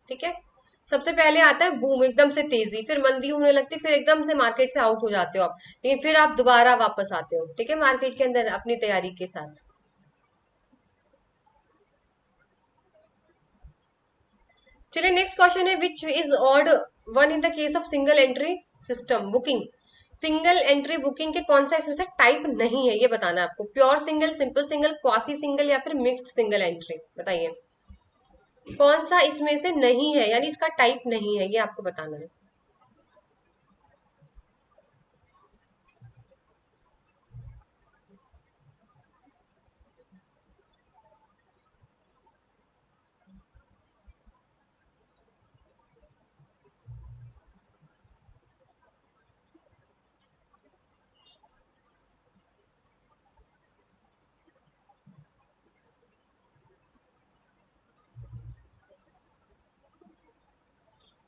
ठीक है। सबसे पहले आता है बूम, एकदम से तेजी, फिर मंदी होने लगती, फिर एकदम से मार्केट से आउट हो जाते हो आप, लेकिन फिर आप दोबारा वापस आते हो, ठीक है, मार्केट के अंदर अपनी तैयारी के साथ। चलिए, नेक्स्ट क्वेश्चन है, which is odd one in the case of single entry system booking. Single entry booking के कौन सा इसमें से टाइप नहीं है, ये बताना है आपको। Pure single, simple single, quasi single या फिर मिक्स्ड सिंगल एंट्री, बताइए कौन सा इसमें से नहीं है, यानी इसका टाइप नहीं है, ये आपको बताना है।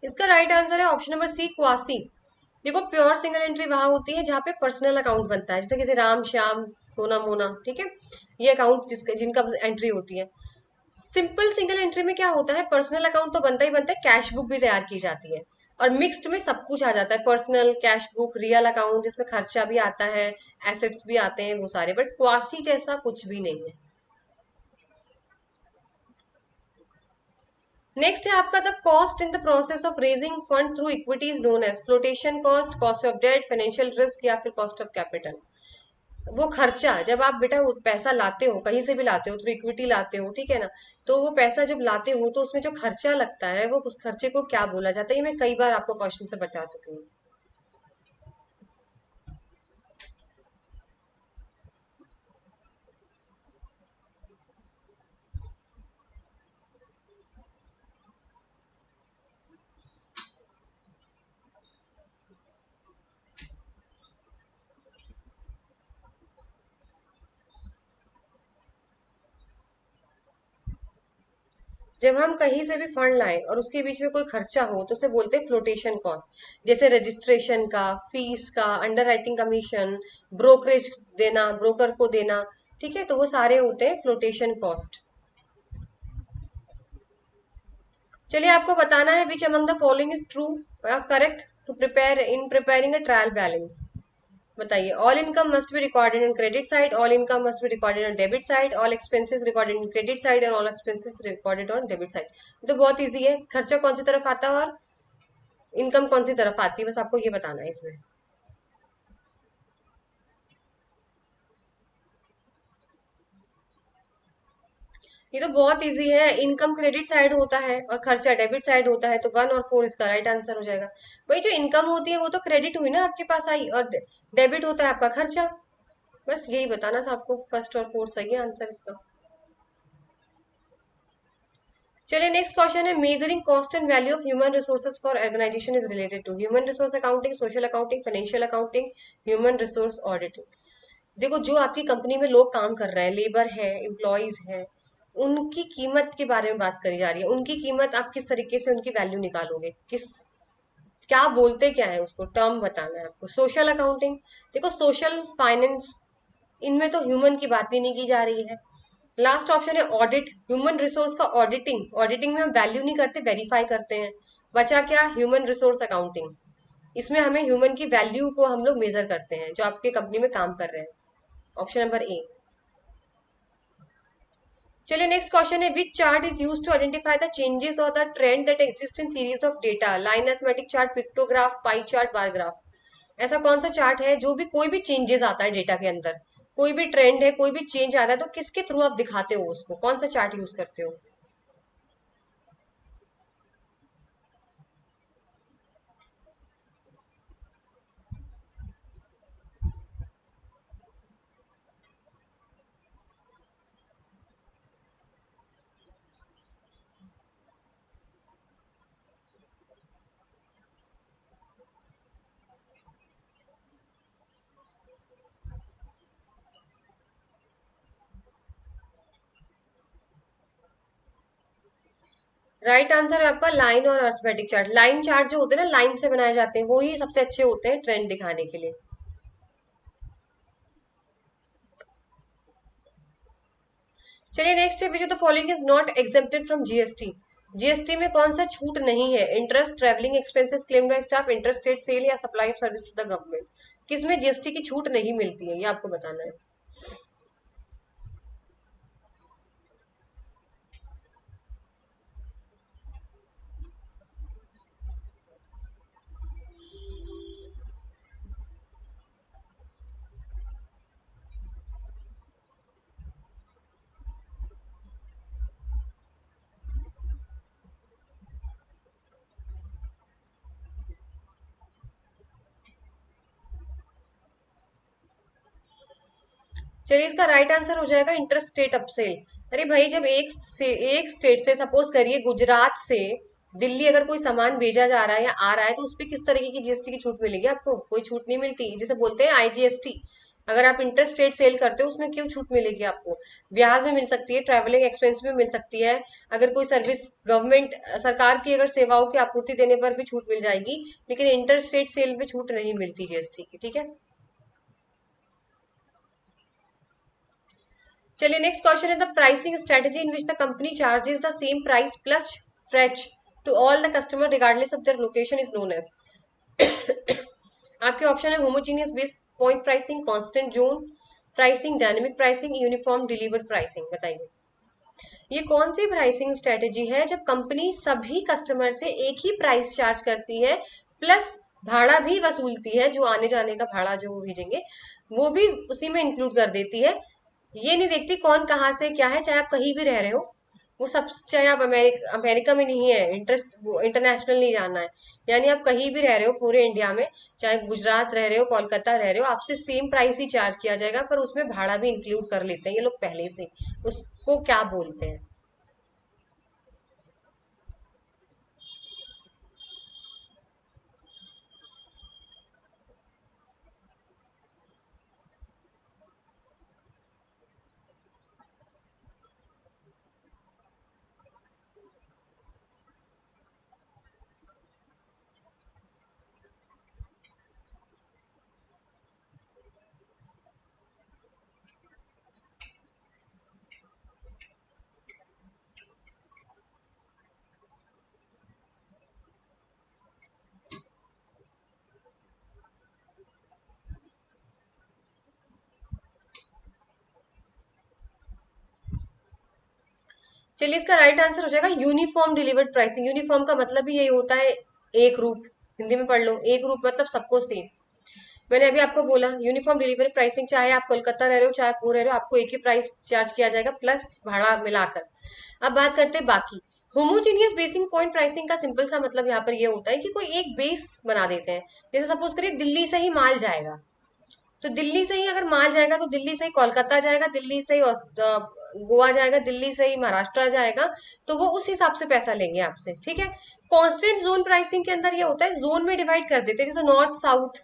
इसका राइट आंसर है ऑप्शन नंबर सी, क्वासी। देखो, प्योर सिंगल एंट्री वहां होती है जहां पे पर्सनल अकाउंट बनता है, जैसे किसी राम श्याम सोना मोना, ठीक है, ये अकाउंट जिसका जिनका एंट्री होती है। सिंपल सिंगल एंट्री में क्या होता है, पर्सनल अकाउंट तो बनता ही बनता है, कैश बुक भी तैयार की जाती है। और मिक्स्ड में सब कुछ आ जाता है, personal, cash book, real account, जिसमें खर्चा भी आता है, एसेट्स भी आते हैं, वो सारे। बट क्वासी जैसा कुछ भी नहीं है। नेक्स्ट है आपका, the cost in the process of raising fund through equity is known as flotation cost, cost of debt, financial risk या फिर कॉस्ट ऑफ कैपिटल। वो खर्चा, जब आप बेटा वो पैसा लाते हो, कहीं से भी लाते हो, थ्रू इक्विटी लाते हो, ठीक है ना, तो वो पैसा जब लाते हो तो उसमें जो खर्चा लगता है, वो उस खर्चे को क्या बोला जाता है, ये मैं कई बार आपको क्वेश्चन से बता चुकी हूँ। जब हम कहीं से भी फंड लाएं और उसके बीच में कोई खर्चा हो तो उसे बोलते हैं फ्लोटेशन कॉस्ट। जैसे रजिस्ट्रेशन का, फीस का, अंडर राइटिंग कमीशन, ब्रोकरेज देना, ब्रोकर को देना, ठीक है, तो वो सारे होते हैं फ्लोटेशन कॉस्ट। चलिए, आपको बताना है which among the following is true correct to prepare in preparing a trial balance. बताइए, all income must be recorded in credit side, all income must be recorded on debit side, all expenses recorded in credit side and all expenses recorded on debit side. तो बहुत easy है, खर्चा कौन सी तरफ आता है और इनकम कौन सी तरफ आती है, बस आपको ये बताना है इसमें। ये तो बहुत इजी है, इनकम क्रेडिट साइड होता है और खर्चा डेबिट साइड होता है, तो 1 और 4 इसका राइट आंसर हो जाएगा। भाई, जो इनकम होती है वो तो क्रेडिट हुई ना आपके पास आई, और डेबिट होता है आपका खर्चा। बस यही बताना था आपको, फर्स्ट और फोर्थ सही है आंसर इसका। चलिए, नेक्स्ट क्वेश्चन है, measuring cost and value of human resources for organisation is related to human resource accounting, social accounting, financial accounting, human resource auditing. देखो, जो आपकी कंपनी में लोग काम कर रहे हैं, लेबर है, एम्प्लॉयज है, उनकी कीमत के बारे में बात करी जा रही है। उनकी कीमत आप किस तरीके से उनकी वैल्यू निकालोगे, किस, क्या बोलते क्या है उसको, टर्म बताना है आपको। सोशल अकाउंटिंग, देखो सोशल फाइनेंस, इनमें तो ह्यूमन की बात ही नहीं की जा रही है। लास्ट ऑप्शन है ऑडिट, ह्यूमन रिसोर्स का ऑडिटिंग। ऑडिटिंग में हम वैल्यू नहीं करते, वेरीफाई करते हैं। बचा क्या, ह्यूमन रिसोर्स अकाउंटिंग, इसमें हमें ह्यूमन की वैल्यू को हम लोग मेजर करते हैं जो आपके कंपनी में काम कर रहे हैं। Option number A. चलिए, नेक्स्ट क्वेश्चन है, which chart is use to identify the changes और the trend that exist in series of data, line arithmetic chart, pictograph, pie chart, bar graph. ऐसा कौन सा चार्ट है जो भी कोई भी चेंजेस आता है डेटा के अंदर, कोई भी ट्रेंड है, कोई भी चेंज आ रहा है, तो किसके थ्रू आप दिखाते हो उसको, कौन सा चार्ट यूज करते हो। राइट आंसर है आपका लाइन और अर्थमेटिक चार्ट। लाइन चार्ट जो होते हैं ना, लाइन से बनाए जाते हैं, वो ही सबसे अच्छे होते हैं ट्रेंड दिखाने के लिए। चलिए नेक्स्ट है, which of the following is not exempted from GST. GST में कौन सा छूट नहीं है? Interest, travelling expenses claim by staff, interstate sale या supply of service to the government. किसमें जीएसटी की छूट नहीं मिलती है, ये आपको बताना है। चलिए इसका राइट आंसर हो जाएगा इंटर स्टेट अपसेल। अरे भाई, जब एक स्टेट से, सपोज करिए गुजरात से दिल्ली अगर कोई सामान भेजा जा रहा है या आ रहा है, तो उस पर किस तरीके की जीएसटी की छूट मिलेगी आपको? कोई छूट नहीं मिलती, जिसे बोलते हैं आईजीएसटी। अगर आप इंटर स्टेट सेल करते हो, उसमें क्यों छूट मिलेगी आपको? ब्याज में मिल सकती है, ट्रैवलिंग एक्सपेंस में मिल सकती है, अगर कोई सर्विस गवर्नमेंट सरकार की अगर सेवाओं की आपूर्ति देने पर भी छूट मिल जाएगी, लेकिन इंटर स्टेट सेल में छूट नहीं मिलती जीएसटी की। ठीक है। चलिए नेक्स्ट क्वेश्चन है, the pricing strategy in which the company charges the same price plus freight to all the customer regardless of their location is known as. आपके ऑप्शन है homogeneous based point pricing, constant zone pricing, dynamic pricing, uniform delivered pricing. बताइए ये कौन सी pricing strategy है जब company सभी customer से एक ही प्राइस चार्ज करती है, प्लस भाड़ा भी वसूलती है, जो आने जाने का भाड़ा जो वो भेजेंगे वो भी उसी में इंक्लूड कर देती है। ये नहीं देखती कौन कहाँ से क्या है, चाहे आप कहीं भी रह रहे हो, वो सब, चाहे आप अमेरिका में नहीं है, इंटरेस्ट इंटरनेशनल नहीं जाना है, यानी आप कहीं भी रह रहे हो पूरे इंडिया में, चाहे गुजरात रह रहे हो, कोलकाता रह रहे हो, आपसे सेम प्राइस ही चार्ज किया जाएगा, पर उसमें भाड़ा भी इंक्लूड कर लेते हैं ये लोग पहले से। उसको क्या बोलते हैं? चलिए इसका राइट आंसर हो जाएगा यूनिफॉर्म डिलीवर्ड प्राइसिंग। यूनिफॉर्म का मतलब भी यही होता है, एक रूप। हिंदी में पढ़ लो, एक रूप मतलब सबको सेम। मैंने अभी आपको बोला यूनिफॉर्म डिलीवरी प्राइसिंग, चाहे आप कोलकाता रह रहे हो चाहे आप वो रह रहे हो, आपको एक ही प्राइस चार्ज किया जाएगा प्लस भाड़ा मिलाकर। अब बात करते हैं बाकी। होमोजीनियस बेसिंग पॉइंट प्राइसिंग का सिंपल सा मतलब यहाँ पर ये होता है कि कोई एक बेस बना देते हैं। जैसे सपोज करिए दिल्ली से ही माल जाएगा, तो दिल्ली से ही अगर माल जाएगा तो दिल्ली से ही कोलकाता जाएगा, दिल्ली से ही गोवा जाएगा, दिल्ली से ही महाराष्ट्र जाएगा, तो वो उस हिसाब से पैसा लेंगे आपसे। ठीक है। कांस्टेंट जोन प्राइसिंग के अंदर ये होता है, जोन में डिवाइड कर देते हैं, जैसे नॉर्थ साउथ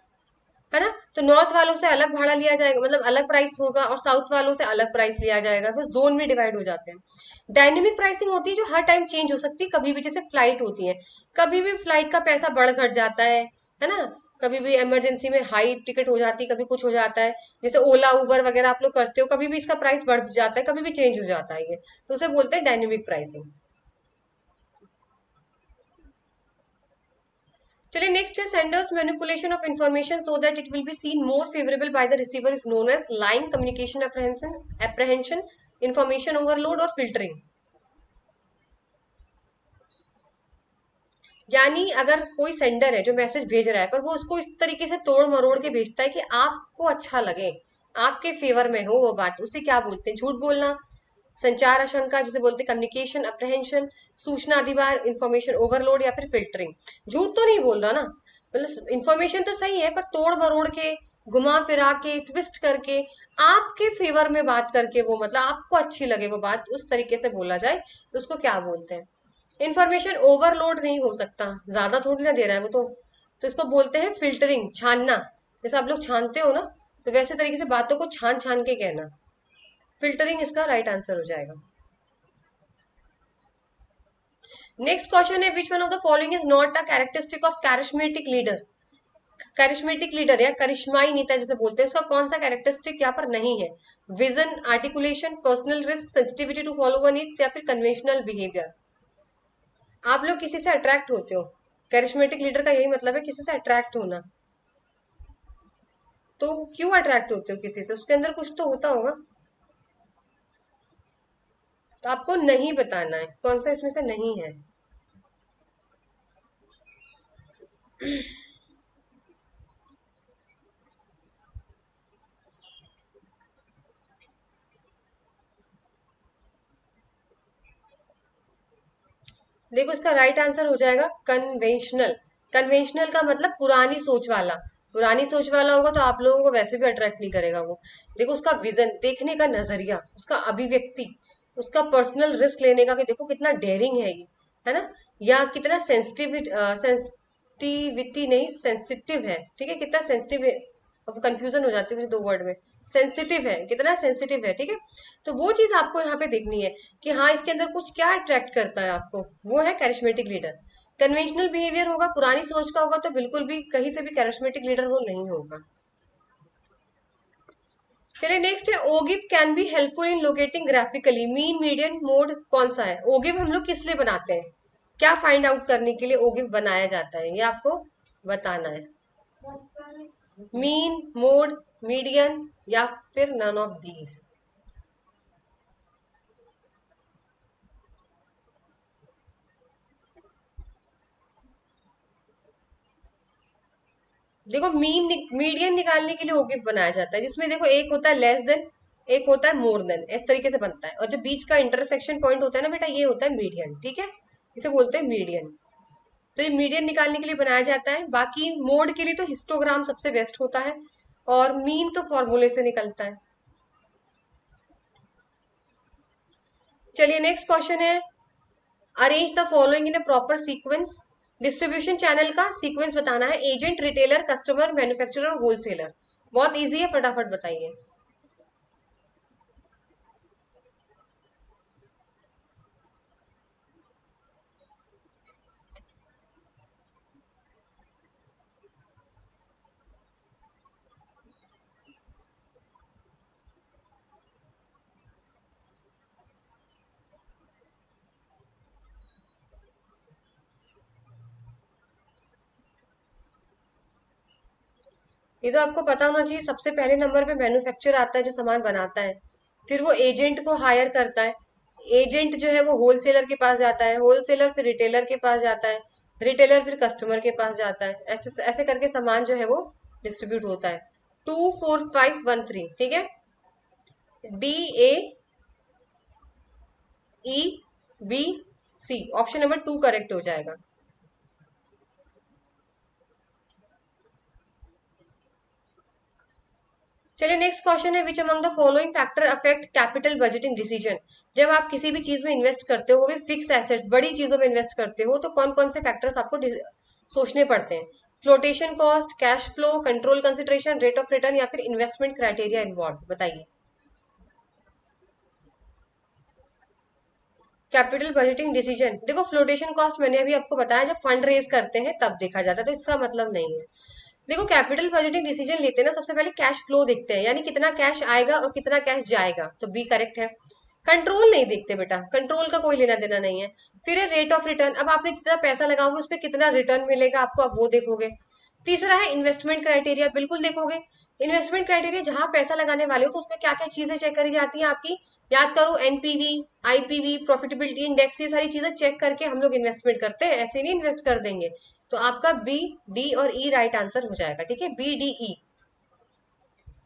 है ना, तो नॉर्थ वालों से अलग भाड़ा लिया जाएगा, मतलब अलग प्राइस होगा, और साउथ वालों से अलग प्राइस लिया जाएगा, फिर जोन में डिवाइड हो जाते हैं। डायनेमिक प्राइसिंग होती है जो हर टाइम चेंज हो सकती है, कभी भी, जैसे फ्लाइट होती है, कभी भी फ्लाइट का पैसा बढ़ घट जाता है ना, कभी भी इमरजेंसी में हाई टिकट हो जाती है, कभी कुछ हो जाता है, जैसे ओला उबर वगैरह आप लोग करते हो, कभी भी इसका प्राइस बढ़ जाता है, कभी भी चेंज हो जाता है ये, तो उसे बोलते हैं डायनेमिक प्राइसिंग। चलिए नेक्स्ट है, sender's manipulation of information so that it will be seen more favourable by the receiver is known as line communication apprehension, information overload और फिल्टरिंग। यानी अगर कोई सेंडर है जो मैसेज भेज रहा है, पर वो उसको इस तरीके से तोड़ मरोड़ के भेजता है कि आपको अच्छा लगे, आपके फेवर में हो वो बात, उसे क्या बोलते हैं? झूठ बोलना, संचार आशंका जिसे बोलते हैं कम्युनिकेशन अप्रहेंशन, सूचना अधिभार, इंफॉर्मेशन ओवरलोड या फिर फिल्टरिंग। झूठ तो नहीं बोल रहा ना, मतलब इंफॉर्मेशन तो सही है, पर तोड़ मरोड़ के, घुमा फिरा के, ट्विस्ट करके, आपके फेवर में बात करके, वो मतलब आपको अच्छी लगे वो बात, उस तरीके से बोला जाए, तो उसको क्या बोलते हैं? इन्फॉर्मेशन ओवरलोड नहीं हो सकता, ज्यादा थोड़ी ना दे रहा है वो तो इसको बोलते हैं फिल्टरिंग, छानना। जैसे आप लोग छानते हो ना, तो वैसे तरीके से बातों को छान छान के कहना, फिल्टरिंग इसका राइट आंसर हो जाएगा। नेक्स्ट क्वेश्चन है, which one of the following is not a characteristic of charismatic leader. Charismatic leader या करिश्माई नेता जिसे बोलते हैं, उसका कौन सा कैरेक्टरिस्टिक यहाँ पर नहीं है? Vision, articulation, personal risk, sensitivity to follow one needs, या फिर कन्वेंशनल बिहेवियर। आप लोग किसी से अट्रैक्ट होते हो, करिश्मेटिक लीडर का यही मतलब है किसी से अट्रैक्ट होना। तो क्यों अट्रैक्ट होते हो किसी से? उसके अंदर कुछ तो होता होगा। तो आपको नहीं बताना है कौन सा इसमें से नहीं है। देखो इसका राइट आंसर हो जाएगा कन्वेंशनल। कन्वेंशनल का मतलब पुरानी सोच वाला। पुरानी सोच वाला होगा तो आप लोगों को वैसे भी अट्रैक्ट नहीं करेगा वो। देखो उसका विजन, देखने का नजरिया, उसका अभिव्यक्ति, उसका पर्सनल रिस्क लेने का, कि देखो कितना डेयरिंग है ये, है ना, या कितना सेंसिटिविटी नहीं सेंसिटिव है, ठीक है, कितना सेंसिटिव है। अब कंफ्यूजन हो जाती है मुझे दो वर्ड में। सेंसिटिव है, कितना सेंसिटिव है, ठीक है। तो वो चीज आपको यहाँ पे देखनी है कि हाँ इसके अंदर कुछ क्या अट्रैक्ट करता है आपको, वो है कैरिस्मेटिक लीडर। कन्वेंशनल बिहेवियर होगा, पुरानी सोच का होगा, तो बिल्कुल भी कहीं से भी कैरिस्मेटिक लीडर वो नहीं होगा। चलिए नेक्स्ट है, ogive can be helpful in locating graphically mean median mode, कौन सा है? ओगिव हम लोग किस लिए बनाते हैं, क्या फाइंड आउट करने के लिए ओगिव बनाया जाता है, ये आपको बताना है। मीन, मोड, मीडियन, या फिर नन ऑफ दीज। देखो मीडियन निकालने के लिए ओगिव बनाया जाता है, जिसमें देखो एक होता है लेस देन, एक होता है मोर देन, इस तरीके से बनता है, और जो बीच का इंटरसेक्शन पॉइंट होता है ना बेटा, ये होता है मीडियन, ठीक है, इसे बोलते हैं मीडियन। तो ये मीडियन निकालने के लिए बनाया जाता है। बाकी मोड के लिए तो हिस्टोग्राम सबसे बेस्ट होता है, और मीन तो फॉर्मूले से निकलता है। चलिए नेक्स्ट क्वेश्चन है, arrange the following in a proper sequence. Distribution channel का सीक्वेंस बताना है, agent, retailer, customer, manufacturer, wholesaler. बहुत इजी है, फटाफट बताइए। ये तो आपको पता होना चाहिए, सबसे पहले नंबर पे मैन्युफैक्चर आता है जो सामान बनाता है, फिर वो एजेंट को हायर करता है, एजेंट जो है वो होलसेलर के पास जाता है, होलसेलर फिर रिटेलर के पास जाता है, रिटेलर फिर कस्टमर के पास जाता है, ऐसे ऐसे करके सामान जो है वो डिस्ट्रीब्यूट होता है। 2 4 5 1 3, ठीक है। DAEBC, ऑप्शन नंबर 2 करेक्ट हो जाएगा। चलिए नेक्स्ट क्वेश्चन है, which among the following factor affect capital budgeting decision. जब आप किसी भी चीज में इन्वेस्ट करते हो, वो भी फिक्स एसेट्स, बड़ी चीजों में इन्वेस्ट करते हो, तो कौन कौन से फैक्टर्स आपको सोचने पड़ते हैं? Flotation cost, cash flow, control consideration, rate of return, या फिर इन्वेस्टमेंट क्राइटेरिया इन्वॉल्व, बताइए। कैपिटल बजटिंग डिसीजन, देखो फ्लोटेशन कॉस्ट मैंने अभी आपको बताया, जब फंड रेज करते हैं तब देखा जाता है, तो इसका मतलब नहीं है। देखो कैपिटल बजटिंग डिसीजन लेते हैं ना, सबसे पहले कैश फ्लो देखते हैं, यानी कितना कैश आएगा और कितना कैश जाएगा, तो बी करेक्ट है। कंट्रोल नहीं देखते बेटा, कंट्रोल का कोई लेना देना नहीं है। फिर है रेट ऑफ रिटर्न, अब आपने जितना पैसा लगाओगे उस पर कितना रिटर्न मिलेगा आपको, आप वो देखोगे। तीसरा है इन्वेस्टमेंट क्राइटेरिया, बिल्कुल देखोगे। इन्वेस्टमेंट क्राइटेरिया, जहां पैसा लगाने वाले हो तो उसमें क्या क्या चीजें चेक करी जाती हैं आपकी, याद करो, एनपीवी, आईपीवी, प्रॉफिटेबिलिटी इंडेक्स, ये सारी चीजें चेक करके हम लोग इन्वेस्टमेंट करते हैं, ऐसे नहीं इन्वेस्ट कर देंगे। तो आपका बी, डी और ई राइट आंसर हो जाएगा, ठीक है, बी डी ई।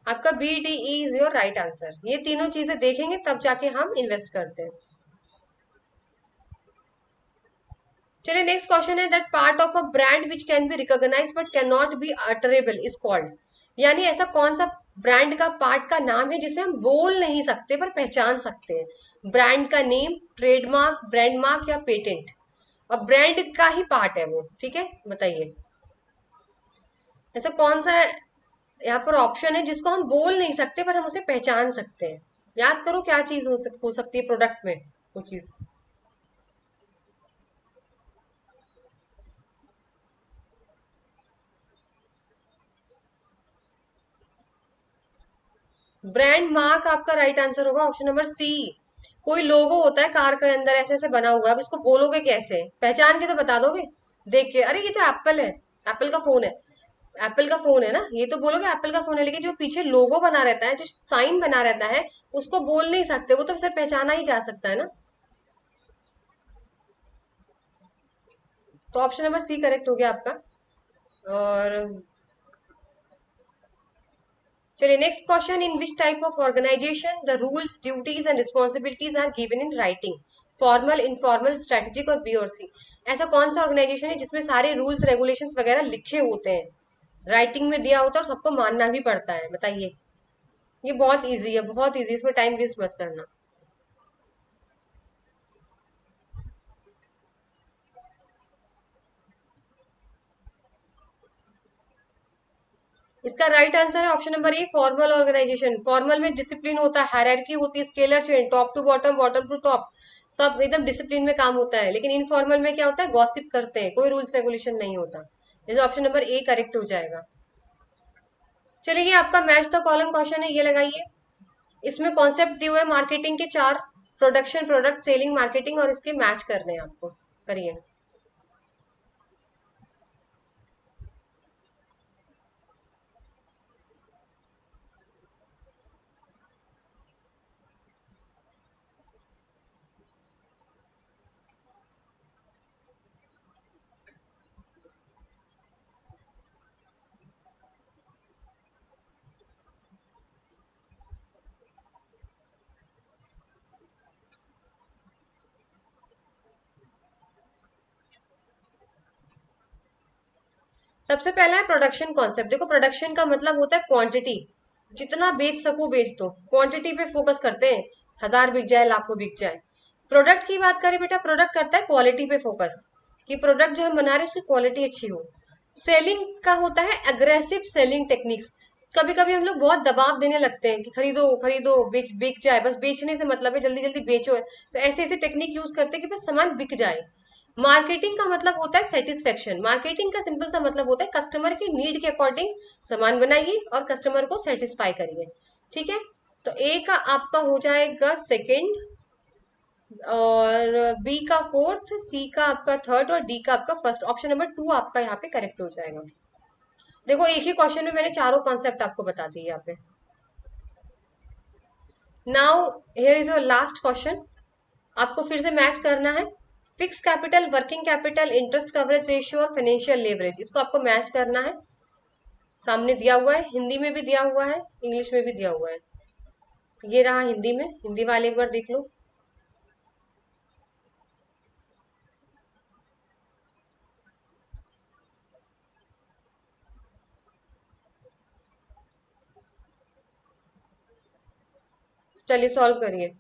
आपका B D E is your right answer, ये तीनों चीजें देखेंगे तब जाके हम इन्वेस्ट करते हैं। चलिए नेक्स्ट क्वेश्चन है, that part of a brand which can be recognise but can not be utterable is called. यानी ऐसा कौन सा ब्रांड का पार्ट का नाम है जिसे हम बोल नहीं सकते पर पहचान सकते हैं? ब्रांड का नेम, ट्रेडमार्क, ब्रांड मार्क, या पेटेंट। अब ब्रांड का ही पार्ट है वो, ठीक है, बताइए ऐसा कौन सा यहाँ पर ऑप्शन है जिसको हम बोल नहीं सकते पर हम उसे पहचान सकते हैं। याद करो क्या चीज हो सकती है प्रोडक्ट में, वो चीज। ब्रांड मार्क आपका राइट आंसर होगा, ऑप्शन नंबर सी। कोई लोगो होता है कार के अंदर ऐसे ऐसे बना हुआ, अब इसको बोलोगे कैसे, पहचान के तो बता दोगे देख के, अरे ये तो एप्पल है, एप्पल का फोन है, एप्पल का फोन है ना, ये तो बोलोगे एप्पल का फोन है, लेकिन जो पीछे लोगो बना रहता है, जो साइन बना रहता है, उसको बोल नहीं सकते, वो तो सिर्फ पहचाना ही जा सकता है ना। तो ऑप्शन नंबर सी करेक्ट हो गया आपका। और चलिए next question, in which type of organisation the rules duties and responsibilities are given in writing, formal, informal, strategic और बी और सी। ऐसा कौन सा ऑर्गेनाइजेशन है जिसमें सारे रूल्स रेगुलेशंस वगैरह लिखे होते हैं, राइटिंग में दिया होता है और सबको मानना भी पड़ता है, बताइए। ये बहुत इजी है, बहुत इजी, इसमें टाइम वेस्ट मत करना। इसका राइट आंसर है option number A, formal organisation. Formal में डिसिप्लिन होता है, हायरार्की होती है, scalar chain, top to bottom, bottom to top, सब एकदम डिसिप्लिन में काम होता है। लेकिन इनफॉर्मल में क्या होता है, गॉसिप करते हैं, कोई रूल्स रेगुलेशन नहीं होता। जैसे ऑप्शन नंबर ए करेक्ट हो जाएगा। चलिए ये आपका मैच द कॉलम क्वेश्चन है, ये लगाइए। इसमें कॉन्सेप्ट दिए हुए मार्केटिंग के चार, प्रोडक्शन, प्रोडक्ट, सेलिंग, मार्केटिंग, और इसके मैच करने हैं आपको, करिए। सबसे पहला है प्रोडक्शन कॉन्सेप्ट। देखो प्रोडक्शन का मतलब होता है क्वांटिटी, जितना बेच सको बेच दो, क्वांटिटी पे फोकस करते हैं, 1000 बिक जाए, लाखों बिक जाए। प्रोडक्ट की बात करें बेटा, प्रोडक्ट करता है क्वालिटी पे फोकस, कि प्रोडक्ट जो हम बना रहे हैं उसकी क्वालिटी अच्छी हो। सेलिंग का होता है अग्रेसिव सेलिंग टेक्निक्स। कभी कभी हम लोग बहुत दबाव देने लगते हैं कि खरीदो खरीदो, बेच बिक जाए, बस बेचने से मतलब है, जल्दी जल्दी बेचो है। तो ऐसे ऐसे टेक्निक यूज करते हैं कि बस सामान बिक जाए। मार्केटिंग का मतलब होता है सेटिस्फेक्शन। मार्केटिंग का सिंपल सा मतलब होता है कस्टमर की नीड के अकॉर्डिंग सामान बनाइए और कस्टमर को सेटिस्फाई करिए। ठीक है, तो ए का आपका हो जाएगा सेकंड, और बी का फोर्थ, सी का आपका थर्ड, और डी का आपका फर्स्ट। ऑप्शन नंबर टू आपका यहाँ पे करेक्ट हो जाएगा। देखो एक ही क्वेश्चन में मैंने चारों कॉन्सेप्ट आपको बता दिए यहाँ पे। Now here is your last question, आपको फिर से मैच करना है। Fix capital, working capital, interest coverage ratio और फाइनेंशियल लेवरेज, इसको आपको मैच करना है। सामने दिया हुआ है, हिंदी में भी दिया हुआ है, इंग्लिश में भी दिया हुआ है। ये रहा हिंदी में, हिंदी वाले एक बार देख लो। चलिए सॉल्व करिए।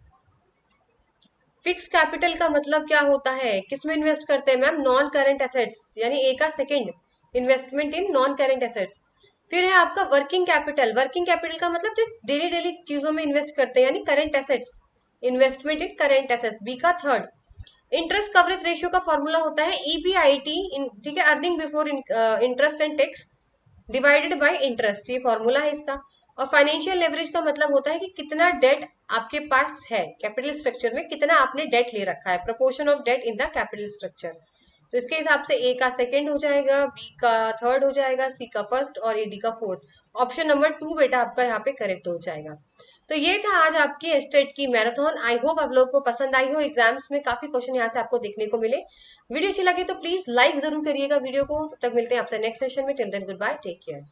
फिक्स कैपिटल का मतलब क्या होता है, किसमें इन्वेस्ट करते हैं मैम, नॉन करेंट एसेट्स, यानी ए का second, investment in non current assets. फिर है आपका वर्किंग कैपिटल। वर्किंग कैपिटल का मतलब जो डेली डेली चीजों में इन्वेस्ट करते हैं, यानी current assets, investment in current assets, B का थर्ड। इंटरेस्ट कवरेज रेशियो का फॉर्मूला होता है ईबीआईटी, ठीक है, earning before interest and tax divided by interest, ये फॉर्मूला है इसका। और फाइनेंशियल लेवरेज का मतलब होता है कि कितना डेट आपके पास है, कैपिटल स्ट्रक्चर में कितना आपने डेट ले रखा है, proportion of debt in the capital structure. तो इसके हिसाब से ए का सेकंड हो जाएगा, बी का थर्ड हो जाएगा, सी का फर्स्ट और ए डी का फोर्थ। ऑप्शन नंबर टू बेटा आपका यहाँ पे करेक्ट हो जाएगा। तो ये था आज आपकी एस्टेट की मैराथन। आई होप आप लोगों को पसंद आई हो, एग्जाम्स में काफी क्वेश्चन यहाँ से आपको देखने को मिले। वीडियो अच्छी लगी तो प्लीज लाइक जरूर करिएगा वीडियो को। तब तक मिलते हैं आपसे नेक्स्ट सेशन में, till then goodbye, take care.